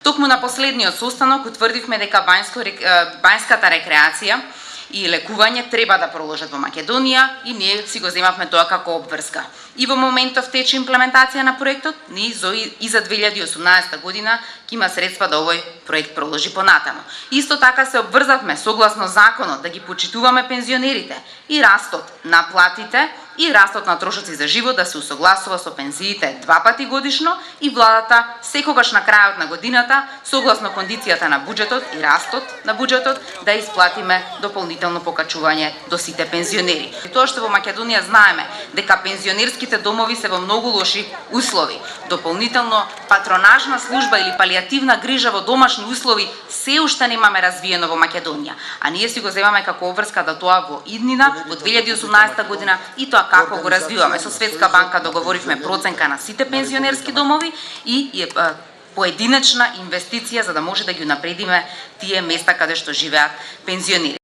Токму на последниот состанок утврдивме дека бањската рекреација и лекување треба да проложат во Македонија и ние си го земавме тоа како обврска. И во моментов тече имплементација на проектот, ние и за 2018 година ќе има средства да овој проект проложи понатаму. Исто така се обврзавме согласно законот да ги почитуваме пензионерите и растот на платите и растот на трошоци за живот да се усогласува со пензиите 2 пати годишно и владата секогаш на крајот на годината согласно кондицијата на буџетот и растот на буџетот да исплатиме дополнително покачување до сите пензионери. Тоа што во Македонија знаеме дека пензионерските домови се во многу лоши услови. Дополнително патронажна служба или палијативна грижа во домашни услови се уште немаме развиено во Македонија, а ние си го земаме како обврска да тоа во иднина во 2018 година и тоа како го развиваме. Со Светска банка договоривме проценка на сите пензионерски домови и поединечна инвестиција за да може да ги унапредиме тие места каде што живеат пензионери.